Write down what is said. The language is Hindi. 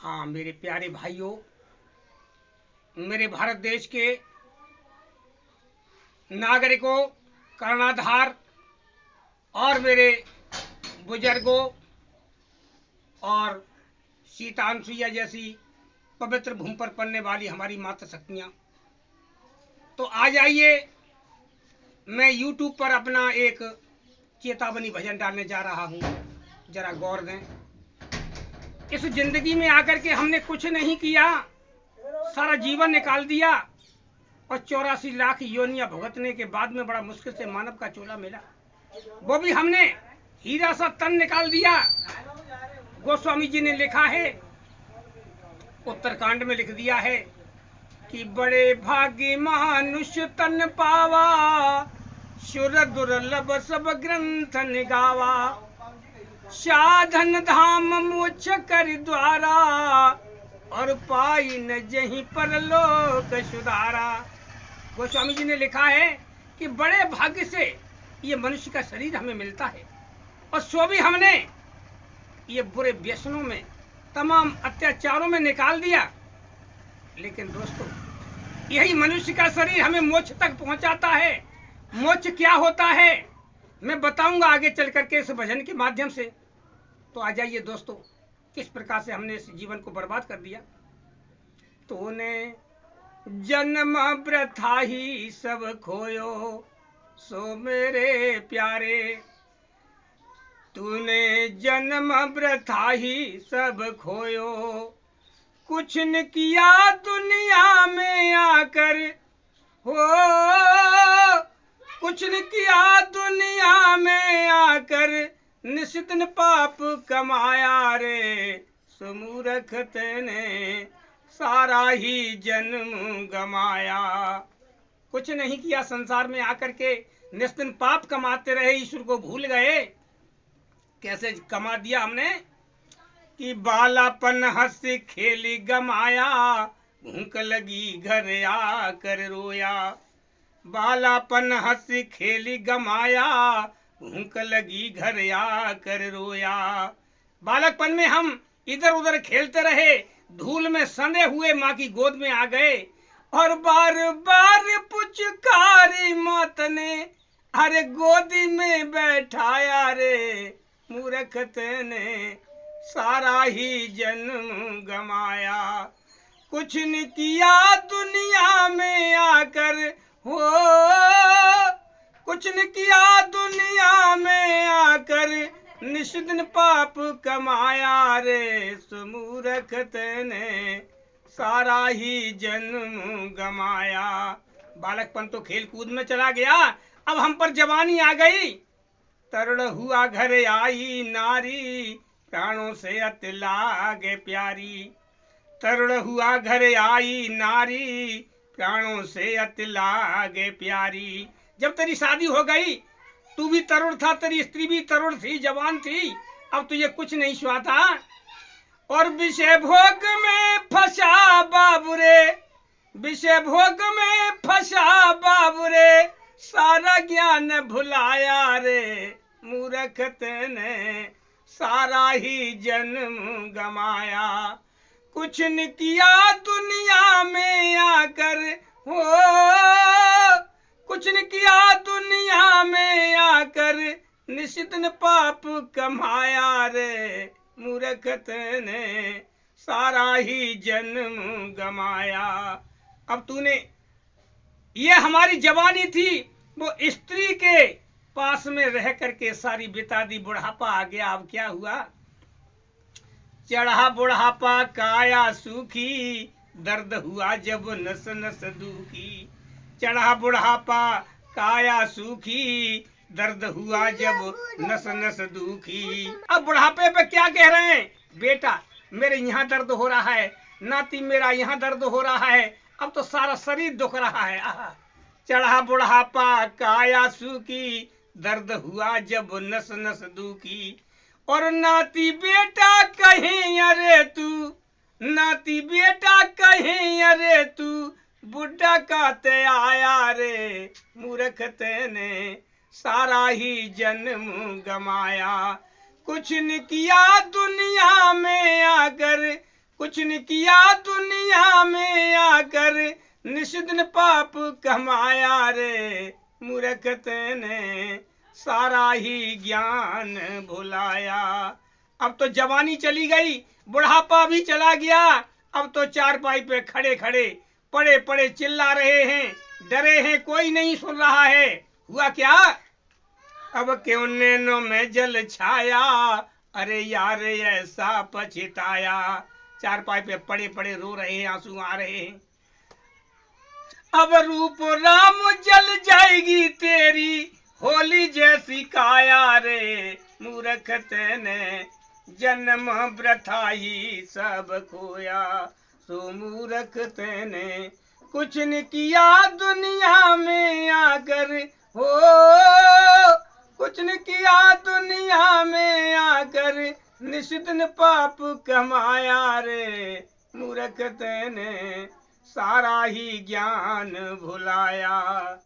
हाँ मेरे प्यारे भाइयों, मेरे भारत देश के नागरिकों, कर्णाधार और मेरे बुजुर्गों और सीता अनुसुईया जैसी पवित्र भूमि पर पलने वाली हमारी माता शक्तियाँ, तो आ जाइए। मैं YouTube पर अपना एक चेतावनी भजन डालने जा रहा हूँ, जरा गौर दें। इस जिंदगी में आकर के हमने कुछ नहीं किया, सारा जीवन निकाल दिया और 84 लाख योनियां भुगतने के बाद में बड़ा मुश्किल से मानव का चोला मिला, वो भी हमने हीरा सा तन निकाल दिया। गोस्वामी जी ने लिखा है, उत्तरकांड में लिख दिया है कि बड़े भाग्य मनुष्य तन पावा, सुर दुर्लभ सब ग्रंथ निगावा, साधन धाम मोक्ष कर द्वारा, और पाई न जहीं परलोक सुधारा। गोस्वामी जी ने लिखा है कि बड़े भाग्य से ये मनुष्य का शरीर हमें मिलता है, और सो भी हमने ये बुरे व्यसनों में, तमाम अत्याचारों में निकाल दिया। लेकिन दोस्तों, यही मनुष्य का शरीर हमें मोक्ष तक पहुंचाता है। मोक्ष क्या होता है मैं बताऊंगा आगे चल करके इस भजन के माध्यम से। तो आ जाइए दोस्तों, किस प्रकार से हमने इस जीवन को बर्बाद कर दिया। तूने जन्म वृथा ही सब खोयो, सो मेरे प्यारे, तूने जन्म वृथा ही सब खोयो, कुछ न किया दुनिया में आकर, हो कुछ न किया दुनिया में आकर, निश्चित पाप कमाया रे, सुमूर्ख तेने सारा ही जन्म गमाया। कुछ नहीं किया संसार में आकर के, निश्चित पाप कमाते रहे, ईश्वर को भूल गए। कैसे कमा दिया हमने कि बालापन हंसी खेली गमाया, भूख लगी घर आकर रोया। बालापन हंसी खेली गमाया, भूख लगी घर आकर रोया। बालकपन में हम इधर उधर खेलते रहे, धूल में सने हुए माँ की गोद में आ गए, और बार बार पुचकारी मात ने, अरे गोदी में बैठाया रे, मूर्ख तेने सारा ही जन्म गमाया। कुछ न किया दुनिया में आकर, हो कुछ न किया दुनिया में आकर, निश्चित पाप कमाया रे, सुमूर्ख तेने सारा ही जन्म गमाया। बालकपन तो खेल कूद में चला गया, अब हम पर जवानी आ गई। तरुण हुआ घर आई नारी, प्राणों से अति लागे प्यारी। तरुण हुआ घर आई नारी, प्राणों से अति लागे प्यारी। जब तेरी शादी हो गई, तू भी तरुण था, तेरी स्त्री भी तरुण थी, जवान थी, अब तुझे कुछ नहीं सुहाता, और विषय भोग में फंसा बाबुरे, विषय भोग में फंसा बाबुरे, सारा ज्ञान भुलाया रे, मूर्ख तेने सारा ही जन्म गमाया। कुछ न किया दुनिया में आकर, हो कुछ न किया दुनिया में आकर, निश्चित पाप कमाया रे, मूर्ख तेने सारा ही जन्म गमाया। अब तूने, ये हमारी जवानी थी, वो स्त्री के पास में रह करके सारी बिता दी, बुढ़ापा आ गया। अब क्या हुआ, चढ़ा बुढ़ापा काया सूखी, दर्द हुआ जब नस नस दुखी। चढ़ा बुढ़ापा काया सूखी, दर्द हुआ जब नस नस दुखी। अब बुढ़ापे पे क्या कह रहे हैं, बेटा मेरे यहाँ दर्द हो रहा है, नाती मेरा यहाँ दर्द हो रहा है, अब तो सारा शरीर दुख रहा है। चढ़ा बुढ़ापा काया सूखी, दर्द हुआ जब नस नस दुखी। और नाती बेटा कहीं अरे तू, नाती बेटा कहीं अरे तू, बुढ़ा काते आया रे, मूर्ख तेने सारा ही जन्म गमाया। कुछ न किया दुनिया में आकर, कुछ न किया दुनिया में आकर निस्दिन पाप कमाया रे, मूर्ख तेने सारा ही ज्ञान भुलाया। अब तो जवानी चली गई, बुढ़ापा भी चला गया, अब तो चारपाई पे खड़े खड़े पड़े पड़े चिल्ला रहे हैं, डरे हैं, कोई नहीं सुन रहा है। हुआ क्या? अब क्यों नैनों में जल छाया, अरे यार ऐसा पछताया। चारपाई पे पड़े पड़े रो रहे हैं, आंसू आ रहे हैं। अब रूप राम जल जाएगी तेरी होली जैसी काया रे, मूर्ख तेने जन्म वृथा ही सब खोया, सो मूर्ख तेने कुछ न किया दुनिया में आकर, हो कुछ न किया दुनिया में आकर निस्दिन पाप कमाया रे, मूर्ख तेने सारा ही ज्ञान भुलाया।